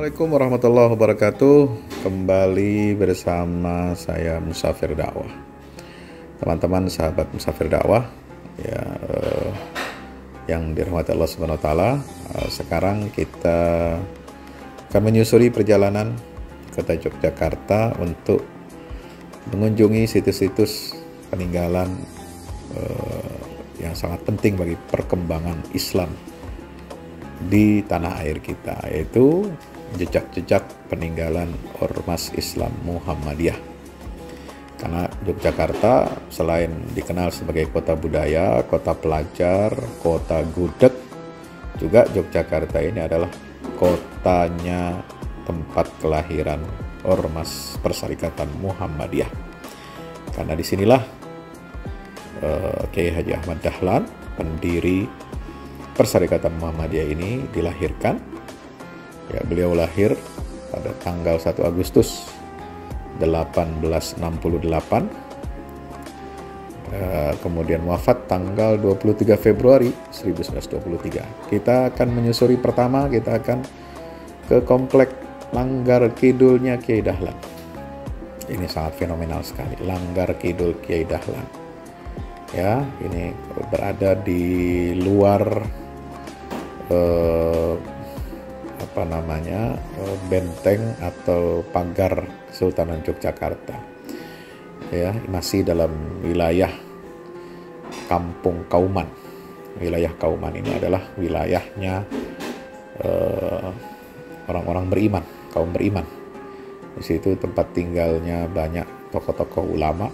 Assalamualaikum warahmatullahi wabarakatuh. Kembali bersama saya Musafir Dakwah. Teman-teman sahabat Musafir Dakwah ya, yang dirahmati Allah Subhanahu wa taala, sekarang kita akan menyusuri perjalanan kota Yogyakarta untuk mengunjungi situs-situs peninggalan yang sangat penting bagi perkembangan Islam di tanah air kita, yaitu jejak-jejak peninggalan Ormas Islam Muhammadiyah. Karena Yogyakarta selain dikenal sebagai kota budaya, kota pelajar, kota gudeg, juga Yogyakarta ini adalah kotanya tempat kelahiran Ormas Perserikatan Muhammadiyah. Karena disinilah Kiai Haji Ahmad Dahlan, pendiri Perserikatan Muhammadiyah ini dilahirkan. Ya, beliau lahir pada tanggal 1 Agustus 1868, kemudian wafat tanggal 23 Februari 1923. Kita akan menyusuri pertama, kita akan ke komplek Langgar Kidulnya Kiai Dahlan. Ini sangat fenomenal sekali, Langgar Kidul Kiai Dahlan. Ya, ini berada di luar benteng atau pagar Kesultanan Yogyakarta. Ya, masih dalam wilayah Kampung Kauman. Wilayah Kauman ini adalah wilayahnya orang-orang beriman, kaum beriman. Di situ tempat tinggalnya banyak tokoh-tokoh ulama,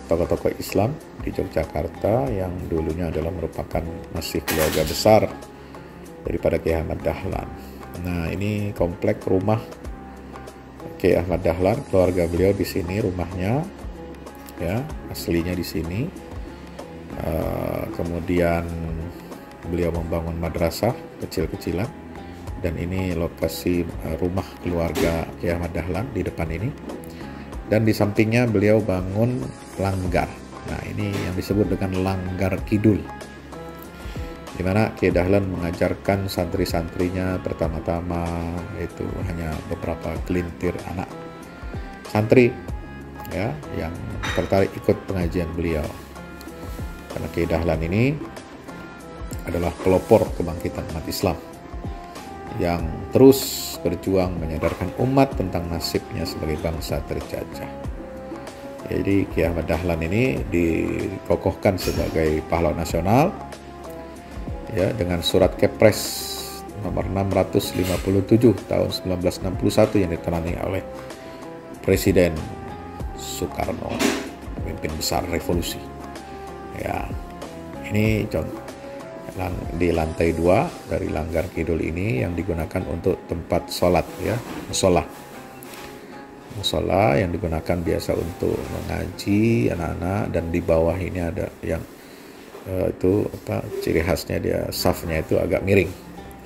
tokoh-tokoh Islam di Yogyakarta yang dulunya adalah merupakan masih keluarga besar daripada Kiai Ahmad Dahlan. Nah, ini komplek rumah Kiai Ahmad Dahlan, keluarga beliau di sini rumahnya, ya, aslinya di sini. Kemudian beliau membangun madrasah kecil-kecilan, dan ini lokasi rumah keluarga Kiai Ahmad Dahlan di depan ini. Dan di sampingnya beliau bangun langgar. Nah, ini yang disebut dengan Langgar Kidul, di mana Kiai Dahlan mengajarkan santri-santrinya pertama-tama itu hanya beberapa gelintir anak santri, ya, yang tertarik ikut pengajian beliau. Karena Kiai Dahlan ini adalah pelopor kebangkitan umat Islam yang terus berjuang menyadarkan umat tentang nasibnya sebagai bangsa terjajah. Jadi Kiai Ahmad Dahlan ini dikokohkan sebagai pahlawan nasional, ya, dengan surat Kepres nomor 657 tahun 1961 yang ditandatangani oleh Presiden Soekarno, pemimpin besar revolusi. Ya, ini contoh di lantai 2 dari Langgar Kidul ini yang digunakan untuk tempat sholat, ya, musola yang digunakan biasa untuk mengaji anak-anak. Dan di bawah ini ada yang itu ciri khasnya, dia safnya itu agak miring,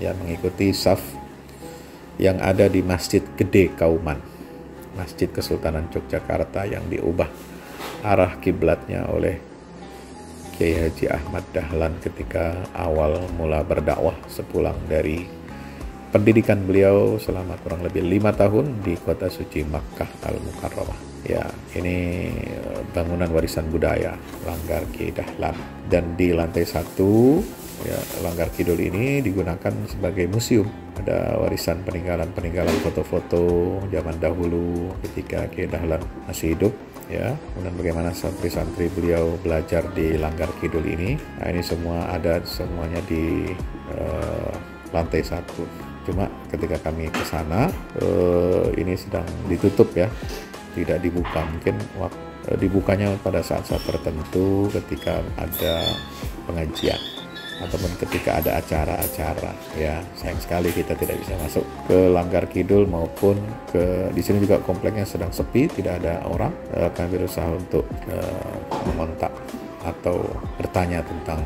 ya, mengikuti saf yang ada di Masjid Gede Kauman, Masjid Kesultanan Yogyakarta, yang diubah arah kiblatnya oleh Kiai Haji Ahmad Dahlan ketika awal mula berdakwah sepulang dari pendidikan beliau selama kurang lebih 5 tahun di kota suci Makkah Al-Mukarramah. Ya, ini bangunan warisan budaya Langgar Kiai Dahlan. Dan di lantai 1, ya, Langgar Kidul ini digunakan sebagai museum. Ada warisan peninggalan foto-foto zaman dahulu ketika Kiai Dahlan masih hidup, ya. Kemudian bagaimana santri-santri beliau belajar di Langgar Kidul ini. Nah, ini semua ada semuanya di lantai 1. Cuma ketika kami ke sana, ini sedang ditutup, ya, tidak dibuka. Mungkin dibukanya pada saat-saat tertentu ketika ada pengajian ataupun ketika ada acara-acara, ya. Sayang sekali kita tidak bisa masuk ke Langgar Kidul maupun di sini juga kompleknya sedang sepi, tidak ada orang. Kami berusaha untuk mengontak atau bertanya tentang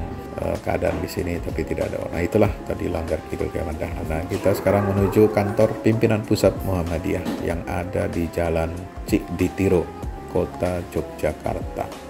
keadaan di sini, tapi tidak ada orang. Nah, itulah tadi Langgar Kidul Kiai Ahmad Dahlan. Nah, kita sekarang menuju kantor pimpinan pusat Muhammadiyah yang ada di Jalan Cikditiro, Kota Yogyakarta.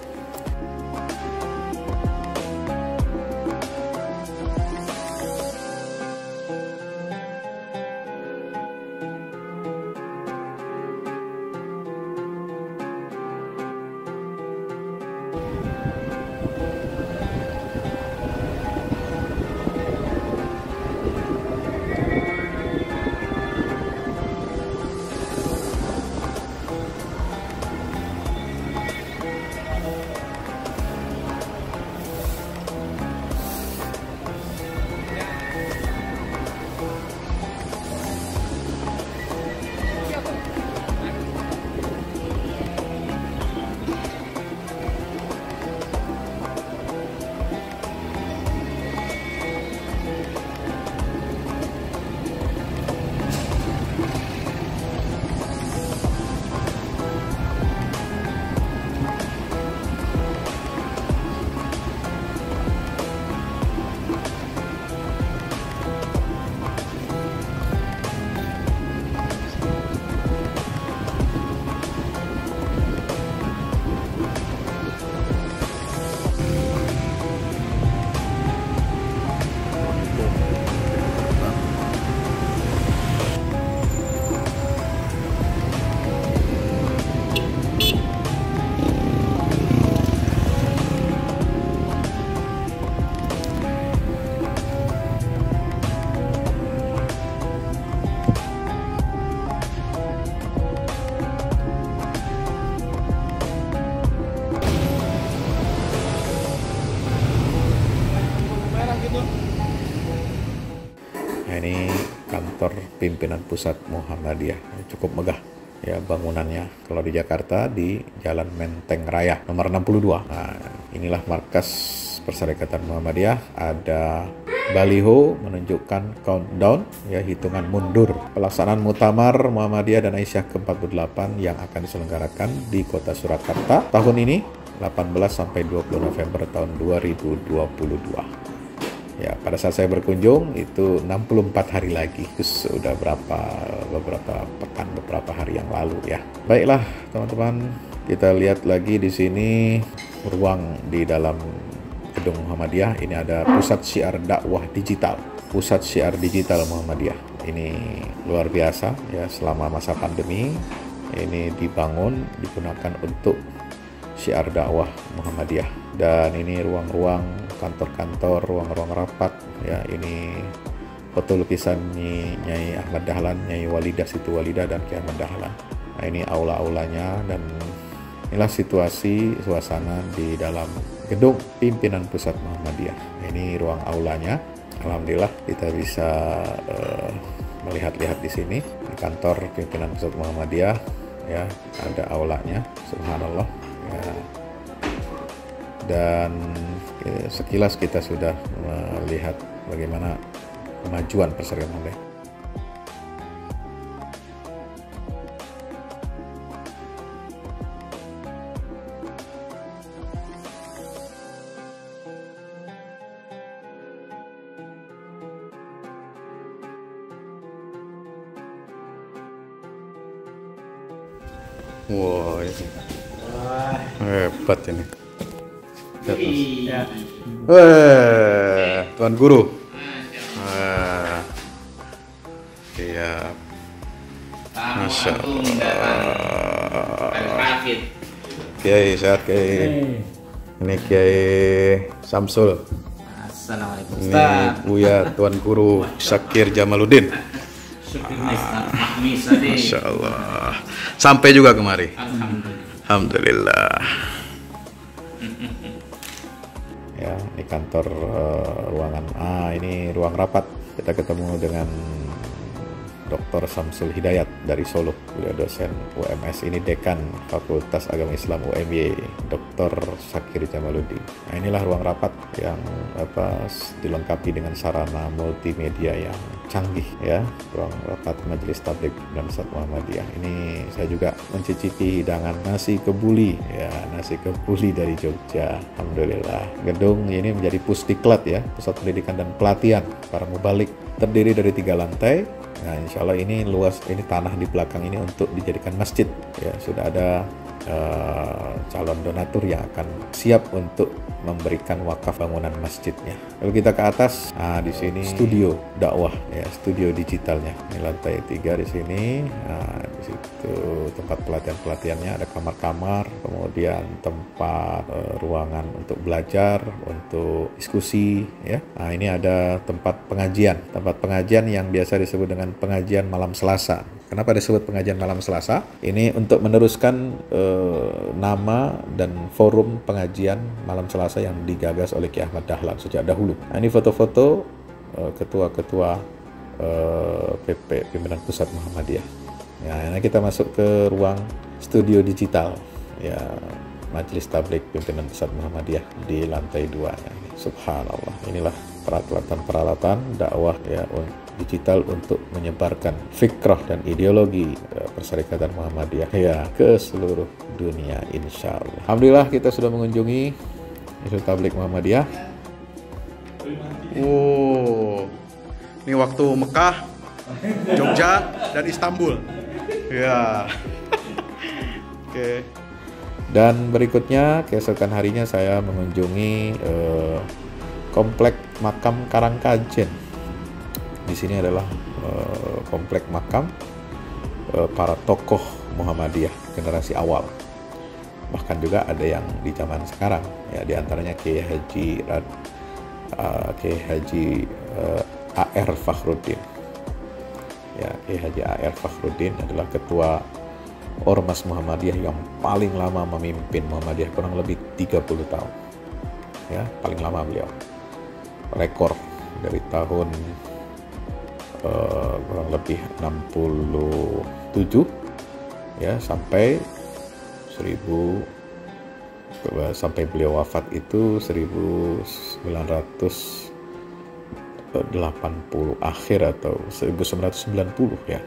Nah, ini kantor pimpinan pusat Muhammadiyah, cukup megah ya bangunannya. Kalau di Jakarta di Jalan Menteng Raya nomor 62. Nah, inilah markas Perserikatan Muhammadiyah. Ada baliho menunjukkan countdown ya, hitungan mundur pelaksanaan Muktamar Muhammadiyah dan Aisyah ke-48 yang akan diselenggarakan di Kota Surakarta tahun ini 18 sampai 20 November tahun 2022. Ya, pada saat saya berkunjung itu 64 hari lagi. Itu sudah beberapa pekan, beberapa hari yang lalu ya. Baiklah, teman-teman, kita lihat lagi di sini ruang di dalam gedung Muhammadiyah. Ini ada pusat syiar dakwah digital. Pusat syiar digital Muhammadiyah. Ini luar biasa ya, selama masa pandemi ini dibangun, digunakan untuk syiar dakwah Muhammadiyah. Dan ini ruang-ruang kantor-kantor, ruang-ruang rapat ya. Ini foto lukisan Nyai Ahmad Dahlan, Nyai Walidah, Siti Walidah dan Kiai Ahmad Dahlan. Nah, ini aula-aulanya dan inilah situasi suasana di dalam gedung pimpinan pusat Muhammadiyah. Nah, ini ruang aulanya. Alhamdulillah kita bisa melihat-lihat di sini di kantor pimpinan pusat Muhammadiyah ya, ada aulanya. Subhanallah ya. Dan sekilas kita sudah melihat bagaimana kemajuan Perserikatan Muhammadiyah. Wow, ini hebat ini. Iya. Tuan Guru. Iya. Masya Allah. Kiai sehat Kiai. Ini Kiai Samsul. Assalamualaikum Ini Ustaz. Buya Tuan Guru Syakir Jamaluddin. Masya Masya Allah. Sampai juga kemari. Alhamdulillah. Alhamdulillah. Ya, ini kantor ruangan. Ini ruang rapat. Kita ketemu dengan Dr. Samsul Hidayat dari Solo. Beliau dosen UMS, ini dekan Fakultas Agama Islam UMY, Dr. Syakir Jamaluddin. Nah, inilah ruang rapat yang dilengkapi dengan sarana multimedia yang canggih ya. Ruang rapat Majelis Tabligh dan Pusat Muhammadiyah. Ini saya juga mencicipi hidangan nasi kebuli ya, nasi kebuli dari Jogja. Alhamdulillah. Gedung ini menjadi Pusdiklat ya, Pusat Pendidikan dan Pelatihan para mubalik. Terdiri dari 3 lantai. Nah, insya Allah ini luas, ini tanah di belakang ini untuk dijadikan masjid ya. Sudah ada calon donatur yang akan siap untuk memberikan wakaf bangunan masjidnya. Lalu kita ke atas, nah di sini studio dakwah ya, studio digitalnya. Ini lantai 3 di sini. Nah, di situ tempat pelatihannya, ada kamar-kamar, kemudian tempat ruangan untuk belajar, untuk diskusi ya. Nah, ini ada tempat pengajian yang biasa disebut dengan pengajian malam Selasa. Kenapa disebut pengajian malam Selasa? Ini untuk meneruskan nama dan forum pengajian malam Selasa yang digagas oleh Kiai Ahmad Dahlan sejak dahulu. Nah, ini foto-foto ketua-ketua PP Pimpinan Pusat Muhammadiyah. Nah, kita masuk ke ruang studio digital ya, Majelis Tabligh Pimpinan Pusat Muhammadiyah di lantai 2 ya. Subhanallah, inilah peralatan dakwah ya digital untuk menyebarkan fikrah dan ideologi Perserikatan Muhammadiyah ya ke seluruh dunia insya Allah. Alhamdulillah kita sudah mengunjungi Majelis Tabligh Muhammadiyah. Oh, ini waktu Mekah, Jogja, dan Istanbul. Ya. Oke. Dan berikutnya keesokan harinya saya mengunjungi komplek makam Karangkajen. Di sini adalah komplek makam para tokoh Muhammadiyah generasi awal. Bahkan juga ada yang di zaman sekarang ya, di antaranya Kiai Haji A.R. Fakhruddin. Ya, Kiai Haji A.R. Fakhruddin adalah ketua Ormas Muhammadiyah yang paling lama memimpin Muhammadiyah, kurang lebih 30 tahun. Ya, paling lama beliau. rekor dari tahun kurang lebih 67 ya sampai beliau wafat itu 1980 akhir atau 1990 ya,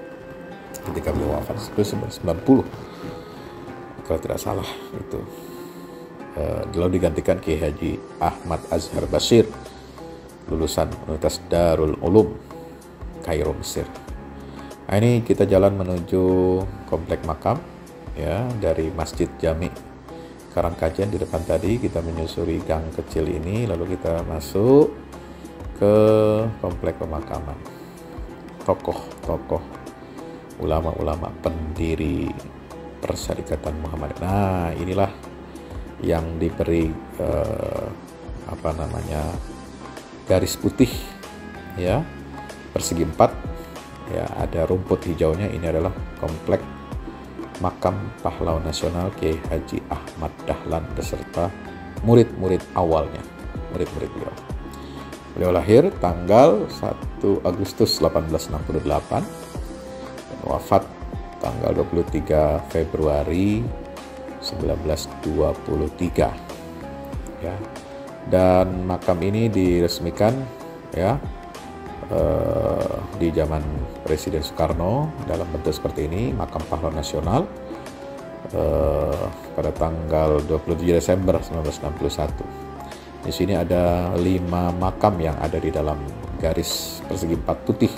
ketika beliau wafat 1990 kalau tidak salah itu. Lalu digantikan Kiai Haji Ahmad Azhar Bashir, lulusan Universitas Darul Ulum Kairo, Mesir. Nah, ini kita jalan menuju komplek makam ya, dari Masjid Jami Karangkajian di depan tadi, kita menyusuri gang kecil ini lalu kita masuk ke komplek pemakaman tokoh-tokoh ulama-ulama pendiri Persyarikatan Muhammadiyah. Nah, inilah yang diberi garis putih ya, persegi 4 ya, ada rumput hijaunya. Ini adalah komplek makam pahlawan nasional Kiai Haji Ahmad Dahlan beserta murid-murid awalnya, murid-murid beliau. Beliau lahir tanggal 1 Agustus 1868 dan wafat tanggal 23 Februari 1923 ya. Dan makam ini diresmikan ya di zaman Presiden Soekarno dalam bentuk seperti ini, makam pahlawan nasional pada tanggal 27 Desember 1961. Di sini ada 5 makam yang ada di dalam garis persegi 4 putih.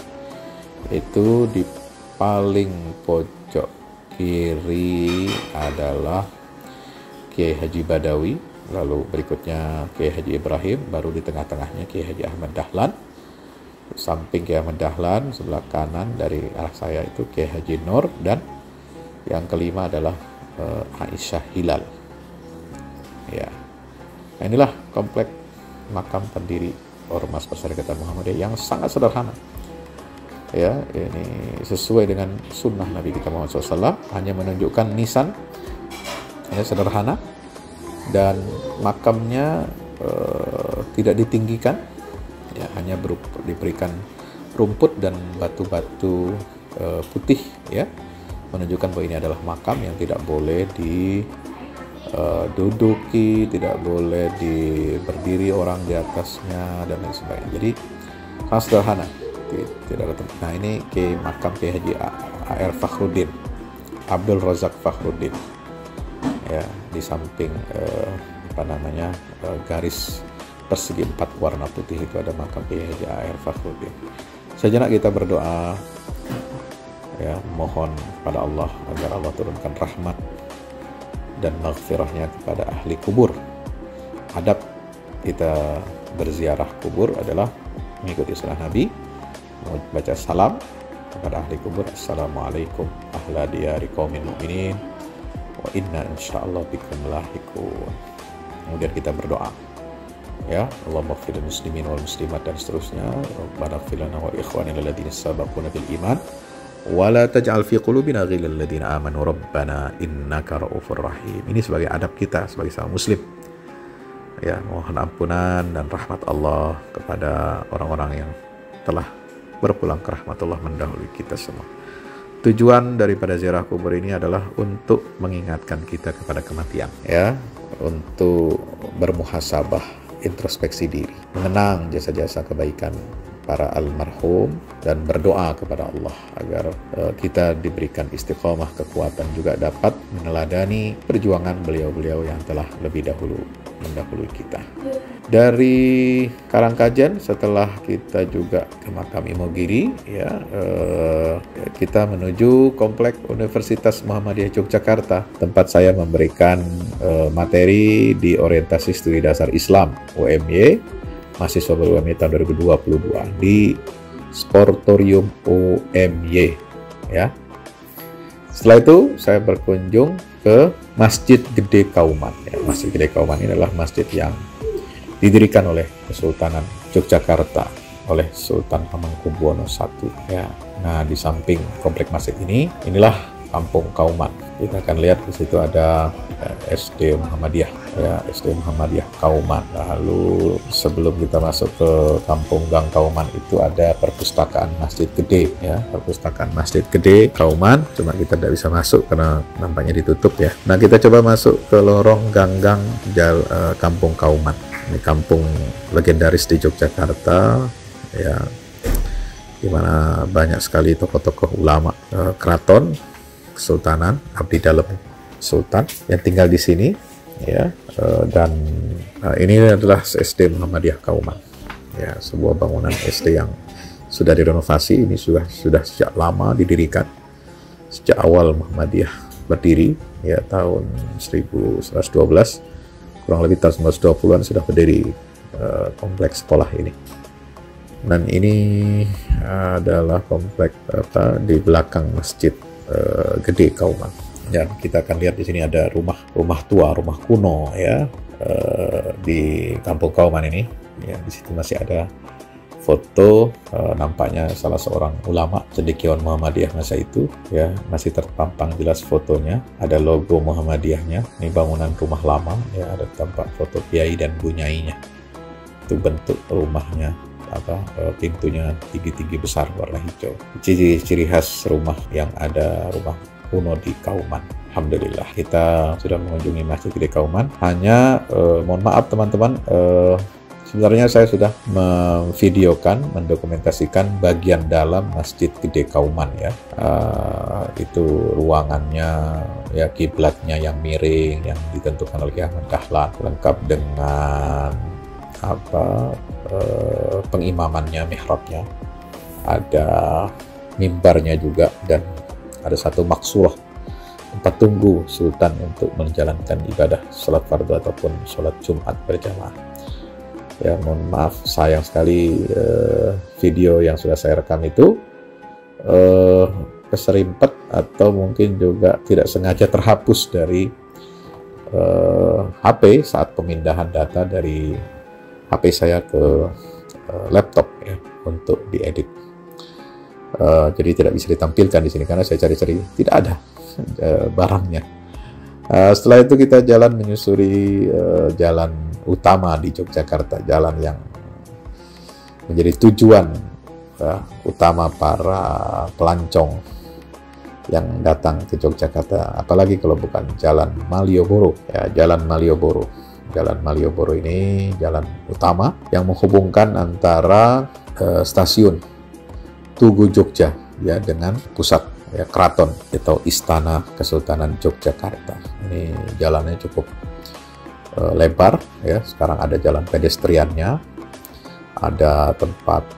Itu di paling pojok kiri adalah Kiai Haji Badawi, lalu berikutnya Kiai Haji Ibrahim, baru di tengah-tengahnya Kiai Haji Ahmad Dahlan. Samping Kiai Ahmad Dahlan sebelah kanan dari arah saya itu Kiai Haji Nur, dan yang kelima adalah Aisyah Hilal. Ya. Nah, inilah komplek makam pendiri Ormas Persyarikatan Muhammadiyah yang sangat sederhana. Ya, ini sesuai dengan sunnah Nabi kita Muhammad SAW, hanya menunjukkan nisan, ya, sederhana, dan makamnya tidak ditinggikan, ya, hanya diberikan rumput dan batu-batu putih, ya, menunjukkan bahwa ini adalah makam yang tidak boleh diduduki, tidak boleh berdiri orang di atasnya dan lain sebagainya. Jadi sangat sederhana. Tidak ada. Nah, ini makam Kiai Haji A.R. Fakhruddin, Abdul Razak Fakhruddin, ya, di samping garis persegi 4 warna putih itu ada makam Kiai Haji A.R. Fakhruddin. Sejenak kita berdoa, ya, mohon kepada Allah agar Allah turunkan rahmat dan maghfirahnya kepada ahli kubur. Adab kita berziarah kubur adalah mengikuti sunnah Nabi, baca salam kepada ahli kubur, assalamualaikum ahla diyari qaumin mu'minin wa inna insyaallah bikum lahiqun. Kemudian kita berdoa, ya, Allahumma ighfir lil muslimin wal muslimat dan seterusnya, rabbana ighfir lana wa ikhwanina alladziina sabaquna bil iman wa la taj'al fi qulubina ghillal ladzina amanu rabbana innaka raufur rahim. Ini sebagai adab kita sebagai seorang muslim, ya, mohon ampunan dan rahmat Allah kepada orang-orang yang telah berpulang ke rahmatullah mendahului kita semua. Tujuan daripada ziarah kubur ini adalah untuk mengingatkan kita kepada kematian, ya, untuk bermuhasabah, introspeksi diri, mengenang jasa-jasa kebaikan para almarhum dan berdoa kepada Allah agar kita diberikan istiqomah, kekuatan, juga dapat meneladani perjuangan beliau-beliau yang telah lebih dahulu mendahului kita. Dari Karangkajian, setelah kita juga ke makam Imogiri, ya, kita menuju komplek Universitas Muhammadiyah Yogyakarta, tempat saya memberikan materi di orientasi studi dasar Islam UMY, mahasiswa baru UMY tahun 2022 di Sportorium UMY, ya. Setelah itu saya berkunjung ke Masjid Gede Kauman. Ya, Masjid Gede Kauman ini adalah masjid yang didirikan oleh Kesultanan Yogyakarta oleh Sultan Hamengkubuwono I. Ya. Nah, di samping komplek masjid ini, inilah Kampung Kauman. Kita akan lihat di situ ada SD Muhammadiyah, ya, SD Muhammadiyah Kauman. Lalu sebelum kita masuk ke Kampung Gang Kauman itu ada perpustakaan Masjid Gede, ya, perpustakaan Masjid Gede Kauman. Cuma kita tidak bisa masuk karena nampaknya ditutup, ya. Nah, kita coba masuk ke lorong gang-gang Kampung Kauman. Ini kampung legendaris di Yogyakarta, ya, di mana banyak sekali tokoh-tokoh ulama keraton Kesultanan, abdi dalam Sultan yang tinggal di sini, ya, dan ini adalah SD Muhammadiyah Kauman, ya, sebuah bangunan SD yang sudah direnovasi. Ini sudah sejak lama didirikan, sejak awal Muhammadiyah berdiri, ya, tahun 1112, kurang lebih tahun 1920-an sudah berdiri kompleks sekolah ini. Dan ini adalah kompleks di belakang Masjid Gede Kauman. Dan kita akan lihat di sini ada rumah tua, rumah kuno, ya, di Kampung Kauman ini. Ya, di situ masih ada foto, nampaknya salah seorang ulama cendekiawan Muhammadiyah masa itu, ya, masih terpampang jelas fotonya. Ada logo Muhammadiyahnya. Ini bangunan rumah lama, ya, ada tampak foto kiai dan bunyainya. Itu bentuk rumahnya, pintunya tinggi-tinggi besar warna hijau. Ciri khas rumah yang ada, rumah kuno di Kauman. Alhamdulillah kita sudah mengunjungi Masjid Gede Kauman. Hanya mohon maaf teman-teman, sebenarnya saya sudah memvideokan, mendokumentasikan bagian dalam Masjid Gede Kauman, ya. Itu ruangannya, ya, kiblatnya yang miring yang ditentukan oleh Ahmad Dahlan, lengkap dengan pengimamannya, mihrabnya, ada mimbarnya juga, dan ada satu maksulah, tempat tunggu Sultan untuk menjalankan ibadah sholat fardu ataupun sholat Jumat berjamaah. Ya, mohon maaf, sayang sekali video yang sudah saya rekam itu keserimpet atau mungkin juga tidak sengaja terhapus dari HP saat pemindahan data dari HP saya ke laptop, ya, untuk diedit. Jadi tidak bisa ditampilkan di sini karena saya cari-cari tidak ada barangnya. Setelah itu kita jalan menyusuri jalan utama di Yogyakarta, jalan yang menjadi tujuan utama para pelancong yang datang ke Yogyakarta, apalagi kalau bukan Jalan Malioboro, ya, Jalan Malioboro. Jalan Malioboro ini jalan utama yang menghubungkan antara stasiun Tugu Jogja, ya, dengan pusat, ya, keraton atau Istana Kesultanan Yogyakarta. Ini jalannya cukup lebar, ya. Sekarang ada jalan pedestriannya, ada tempat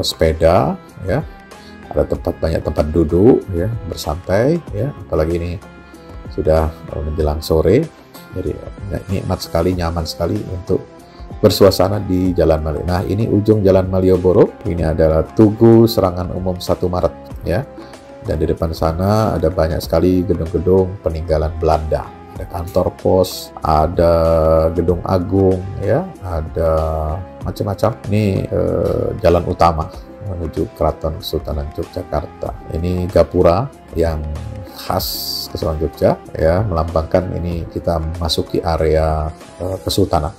sepeda, ya, ada banyak tempat duduk, ya, bersantai, ya. Apalagi ini sudah menjelang sore. Jadi nikmat sekali, nyaman sekali untuk bersuasana di Jalan Malioboro. Nah, ini ujung Jalan Malioboro. Ini adalah Tugu Serangan Umum 1 Maret, ya. Dan di depan sana ada banyak sekali gedung-gedung peninggalan Belanda. Ada kantor pos, ada gedung agung, ya, ada macam-macam. Ini jalan utama menuju Keraton Kesultanan Yogyakarta. Ini gapura yang khas Kesultanan Jogja, ya, melambangkan ini kita masuki area Kesultanan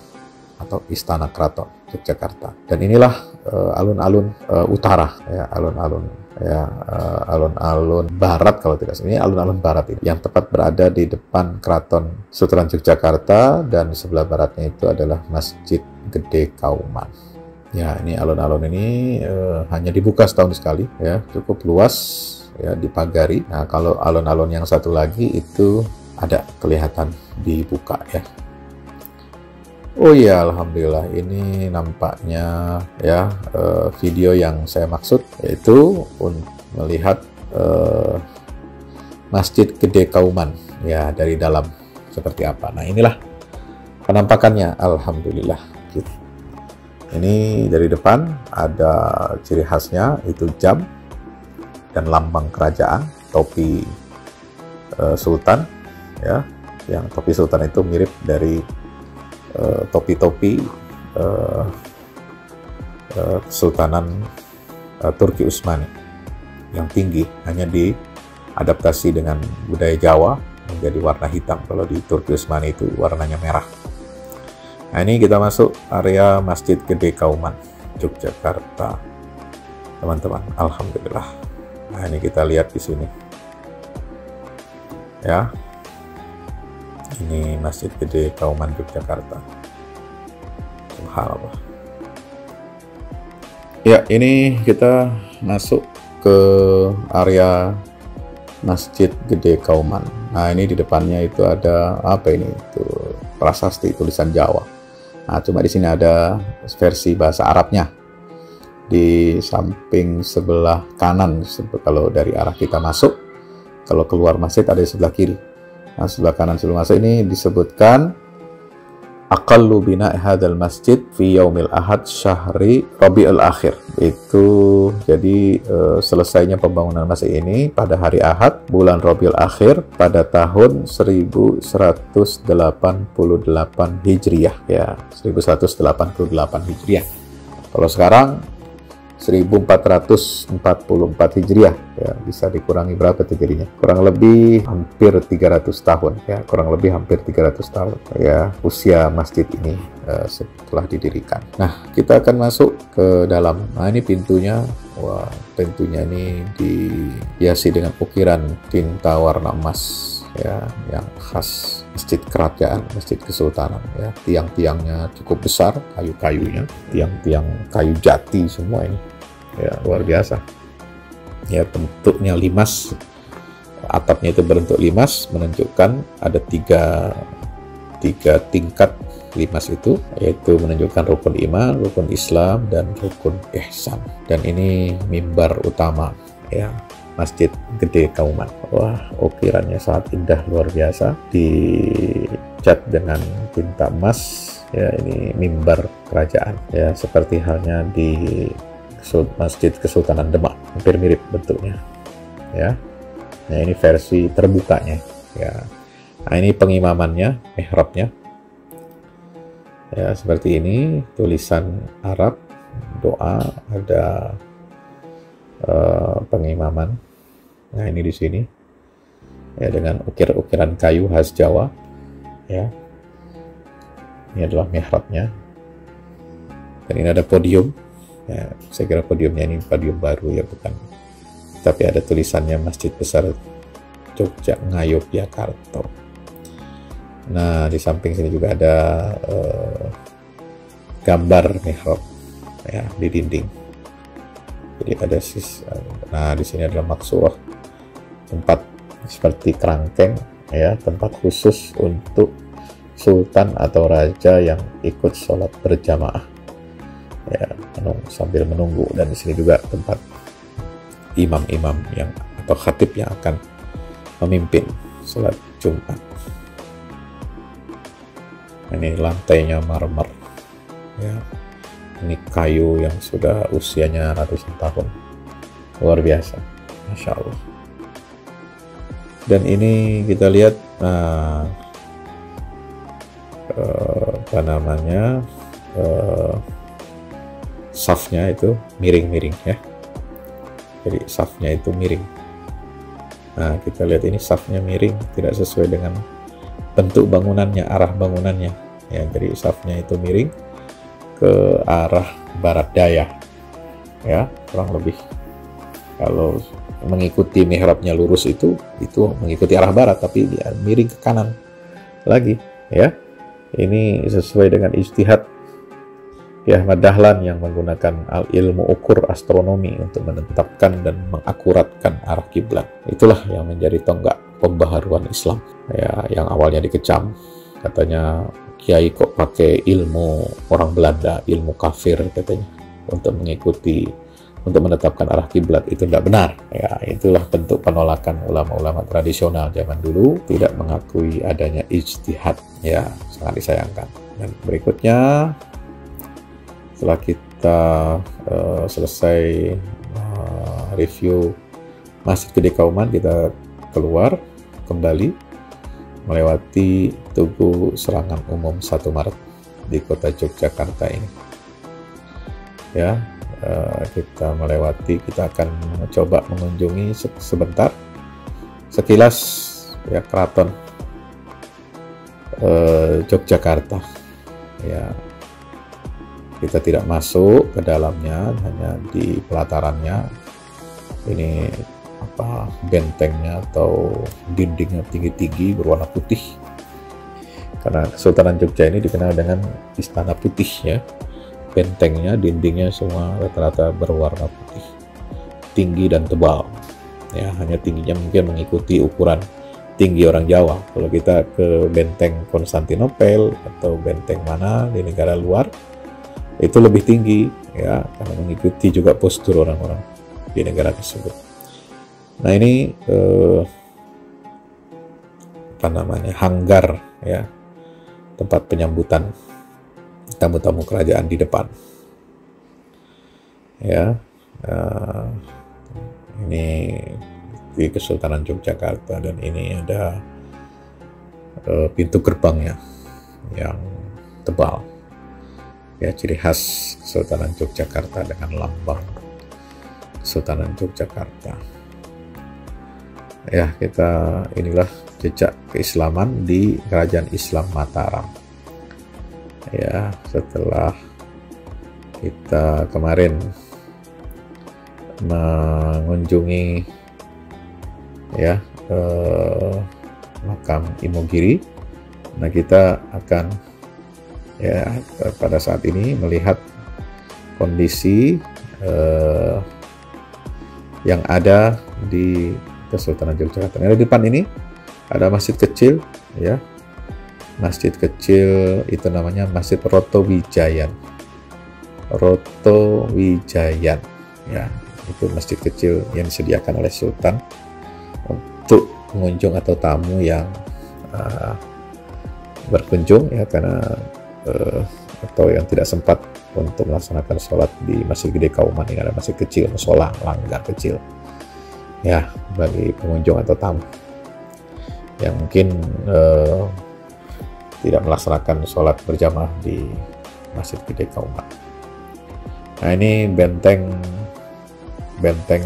atau Istana Keraton Yogyakarta. Dan inilah alun-alun utara, ya, alun-alun barat kalau tidak salah. Ini alun-alun barat ini yang tepat berada di depan Keraton Kesultanan Yogyakarta, dan sebelah baratnya itu adalah Masjid Gede Kauman. Ya, ini alun-alun ini hanya dibuka setahun sekali, ya, cukup luas, ya, dipagari. Nah, kalau alun-alun yang satu lagi itu ada kelihatan dibuka, ya. Oh iya, alhamdulillah ini nampaknya, ya, video yang saya maksud, yaitu melihat Masjid Gede Kauman, ya, dari dalam seperti apa. Nah, inilah penampakannya, alhamdulillah, gitu. Ini dari depan ada ciri khasnya, itu jam dan lambang kerajaan, topi Sultan, ya, yang topi Sultan itu mirip dari topi-topi Kesultanan Turki Utsmani yang tinggi, hanya adaptasi dengan budaya Jawa menjadi warna hitam. Kalau di Turki Utsmani itu warnanya merah. Nah, ini kita masuk area Masjid Gede Kauman, Yogyakarta, teman-teman. Alhamdulillah. Nah, ini kita lihat di sini. Ya. Ini Masjid Gede Kauman Yogyakarta. Subhanallah. Ya, ini kita masuk ke area Masjid Gede Kauman. Nah, ini di depannya itu ada apa ini? Itu prasasti tulisan Jawa. Nah, cuma di sini ada versi bahasa Arabnya. Di samping sebelah kanan, kalau dari arah kita masuk, kalau keluar masjid ada di sebelah kiri. Nah, sebelah kanan sebelum masuk ini disebutkan aqallu bina' hadzal masjid fi yaumil ahad syahri Rabiul Akhir. Itu jadi selesainya pembangunan masjid ini pada hari Ahad bulan Rabiul Akhir pada tahun 1188 Hijriah ya, 1188 Hijriah. Kalau sekarang 1444 Hijriah ya, bisa dikurangi berapa itu jadinya? Kurang lebih hampir 300 tahun ya, kurang lebih hampir 300 tahun ya usia masjid ini setelah didirikan. Nah, kita akan masuk ke dalam. Nah, ini pintunya. Wah, pintunya ini dihiasi dengan ukiran tinta warna emas ya, yang khas masjid kerajaan, masjid kesultanan ya. Tiang-tiangnya cukup besar, kayu-kayunya, tiang-tiang kayu jati semua ini ya, luar biasa ya. Bentuknya limas, atapnya itu berbentuk limas, menunjukkan ada tiga tingkat limas itu, yaitu menunjukkan rukun iman, rukun Islam, dan rukun ihsan. Dan ini mimbar utama ya, Masjid Gede Kauman. Wah, ukirannya sangat indah, luar biasa, dicat dengan tinta emas ya. Ini mimbar kerajaan ya, seperti halnya di Masjid Kesultanan Demak, hampir mirip bentuknya ya. Nah, ini versi terbukanya ya. Nah, ini pengimamannya, mihrabnya ya, seperti ini, tulisan Arab, doa, ada pengimaman. Nah, ini di sini ya, dengan ukir-ukiran kayu khas Jawa ya. Ini adalah mihrabnya, dan ini ada podium ya. Saya kira podiumnya ini podium baru ya, bukan, tapi ada tulisannya Masjid Besar Jogja Ngayogyakarta. Nah, di samping sini juga ada gambar mihrab ya di dinding. Jadi ada nah, di sini adalah maksurah, tempat seperti kerangkeng ya, tempat khusus untuk sultan atau raja yang ikut sholat berjamaah ya, sambil menunggu. Dan di sini juga tempat imam-imam yang atau khatib yang akan memimpin sholat Jumat. Ini lantainya marmer ya, ini kayu yang sudah usianya ratusan tahun, luar biasa, Masya Allah. Dan ini kita lihat, nah, apa namanya, safnya itu miring-miring ya, jadi safnya itu miring. Nah, kita lihat ini safnya miring, tidak sesuai dengan bentuk bangunannya, arah bangunannya ya. Jadi safnya itu miring ke arah barat daya ya, kurang lebih. Kalau mengikuti mihrabnya lurus itu mengikuti arah barat, tapi dia miring ke kanan lagi ya. Ini sesuai dengan ijtihad ya Ahmad Dahlan yang menggunakan ilmu ukur astronomi untuk menetapkan dan mengakuratkan arah kiblat. Itulah yang menjadi tonggak pembaharuan Islam ya, yang awalnya dikecam, katanya kiai kok pakai ilmu orang Belanda, ilmu kafir katanya, untuk menetapkan arah kiblat. Itu tidak benar ya. Itulah bentuk penolakan ulama-ulama tradisional zaman dulu, tidak mengakui adanya ijtihad ya, sangat disayangkan. Dan berikutnya, setelah kita selesai review Masjid Gede Kauman, kita keluar kembali melewati Tugu Serangan Umum 1 Maret di kota Yogyakarta ini ya. Kita akan mencoba mengunjungi sebentar sekilas ya keraton Yogyakarta. Ya, kita tidak masuk ke dalamnya, hanya di pelatarannya. Ini apa, bentengnya atau dindingnya tinggi-tinggi berwarna putih. Karena Kesultanan Jogja ini dikenal dengan istana putih ya. Bentengnya, dindingnya semua rata-rata berwarna putih, tinggi dan tebal. Ya, hanya tingginya mungkin mengikuti ukuran tinggi orang Jawa. Kalau kita ke benteng Konstantinopel atau benteng mana di negara luar, itu lebih tinggi ya, karena mengikuti juga postur orang-orang di negara tersebut. Nah, ini apa namanya, hanggar ya, tempat penyambutan tamu-tamu kerajaan di depan ya. Ini di Kesultanan Yogyakarta, dan ini ada pintu gerbangnya yang tebal ya, ciri khas Kesultanan Yogyakarta dengan lambang Kesultanan Yogyakarta ya. Inilah jejak keislaman di Kerajaan Islam Mataram ya. Setelah kita kemarin mengunjungi ya makam Imogiri, nah kita akan ya pada saat ini melihat kondisi yang ada di Kesultanan Yogyakarta. Nah, di depan ini ada masjid kecil ya. Masjid kecil itu namanya Masjid Roto Wijayan. Roto Wijayan ya, itu masjid kecil yang disediakan oleh Sultan untuk pengunjung atau tamu yang berkunjung ya, karena atau yang tidak sempat untuk melaksanakan sholat di Masjid Gede Kauman. Ini ada masjid kecil, musola, langgar kecil ya, bagi pengunjung atau tamu yang mungkin tidak melaksanakan sholat berjamaah di Masjid Gede Kauman. Nah, ini benteng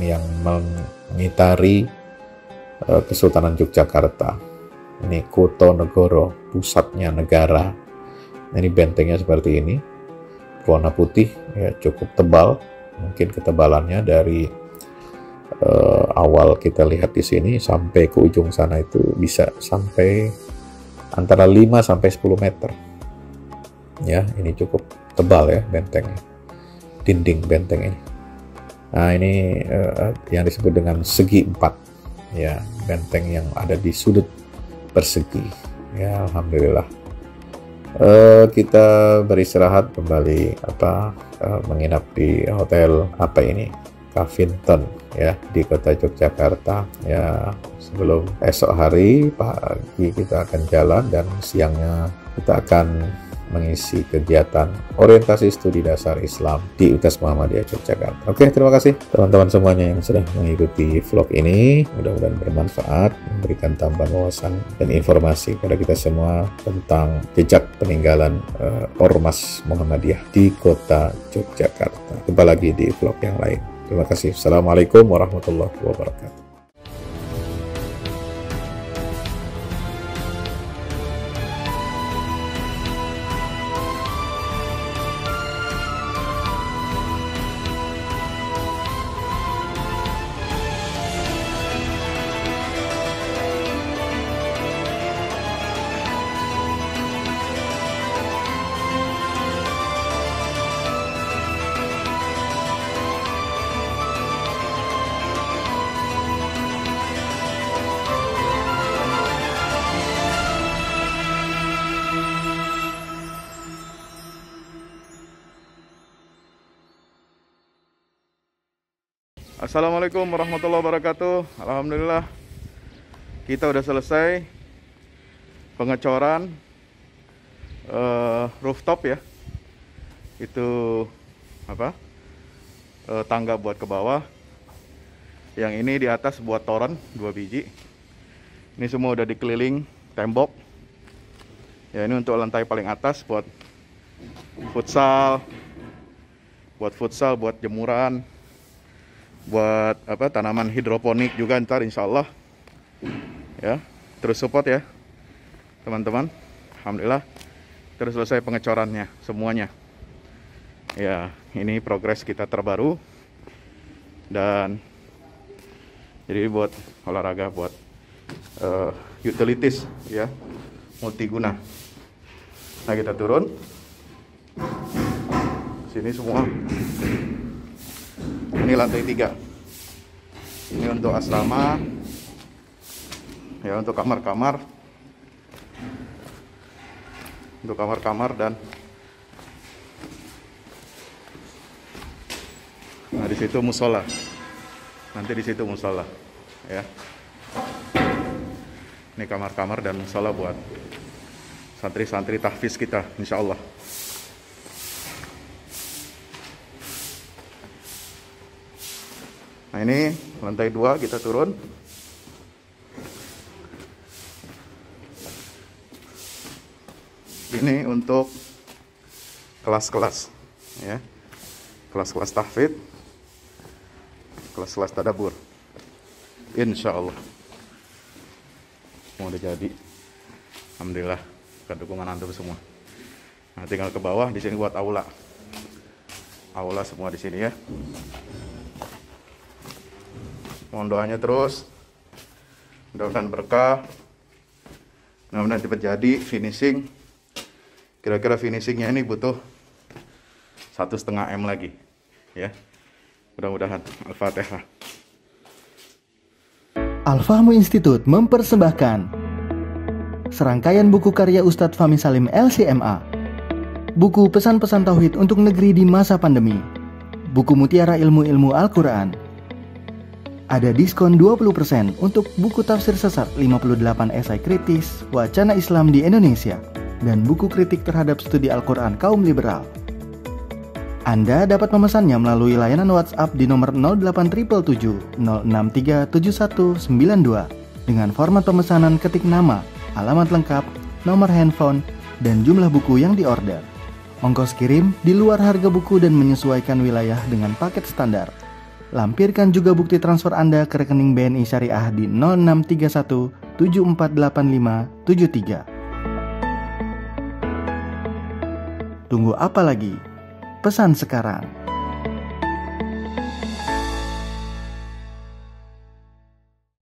yang mengitari Kesultanan Yogyakarta. Ini Kota Negoro, pusatnya negara. Nah, ini bentengnya seperti ini, warna putih ya, cukup tebal. Mungkin ketebalannya dari awal kita lihat di sini sampai ke ujung sana itu bisa sampai antara 5 sampai 10 meter. Ya, ini cukup tebal ya bentengnya, dinding benteng ini. Nah, ini yang disebut dengan segi 4 ya, benteng yang ada di sudut persegi ya. Alhamdulillah kita beristirahat kembali menginap di hotel ini, Cavinton ya, di kota Yogyakarta ya. Sebelum esok hari pagi kita akan jalan, dan siangnya kita akan mengisi kegiatan orientasi studi dasar Islam di UTS Muhammadiyah Yogyakarta. Oke, terima kasih teman-teman semuanya yang sudah mengikuti vlog ini. Mudah-mudahan bermanfaat, memberikan tambahan wawasan dan informasi pada kita semua tentang jejak peninggalan Ormas Muhammadiyah di kota Yogyakarta. Jumpa lagi di vlog yang lain. Terima kasih. Assalamualaikum warahmatullahi wabarakatuh. Assalamualaikum warahmatullahi wabarakatuh. Alhamdulillah kita udah selesai pengecoran rooftop ya. Itu tangga buat ke bawah. Yang ini di atas buat toren 2 biji. Ini semua udah dikeliling tembok. Ya, ini untuk lantai paling atas buat futsal, buat jemuran, buat tanaman hidroponik juga ntar insya Allah. Ya, terus support ya teman-teman. Alhamdulillah terus selesai pengecorannya semuanya. Ya, ini progres kita terbaru. Dan jadi buat olahraga, buat utilities ya, multiguna. Nah, kita turun sini semua. Ini lantai 3. Ini untuk asrama ya, untuk kamar-kamar, dan nah di situ musola. Nanti di situ musola ya. Ini kamar-kamar dan musola buat santri-santri tahfiz kita insyaallah. Nah, ini lantai 2 kita turun. Ini untuk kelas-kelas ya. Kelas-kelas tahfidz, kelas-kelas tadabbur. Insyaallah. Mau udah jadi. Alhamdulillah, berkat dukungan antum semua. Nah, tinggal ke bawah, di sini buat aula. Aula semua di sini ya. Mohon doanya terus. Mudah-mudahan berkah. Mudah-mudahan cepat jadi finishing. Kira-kira finishingnya ini butuh 1,5 M lagi ya. Mudah-mudahan. Al-Fatihah. Al-Fahmu Institute mempersembahkan serangkaian buku karya Ustadz Fahmi Salim LCMA. Buku pesan-pesan tauhid untuk negeri di masa pandemi. Buku mutiara ilmu-ilmu Al-Quran. Ada diskon 20% untuk buku tafsir sesat 58 esai kritis wacana Islam di Indonesia dan buku kritik terhadap studi Al-Quran kaum liberal. Anda dapat memesannya melalui layanan WhatsApp di nomor 0877 063 7192 dengan format pemesanan ketik nama, alamat lengkap, nomor handphone, dan jumlah buku yang diorder. Ongkos kirim di luar harga buku dan menyesuaikan wilayah dengan paket standar. Lampirkan juga bukti transfer Anda ke rekening BNI Syariah di 0631 748573. Tunggu apa lagi? Pesan sekarang.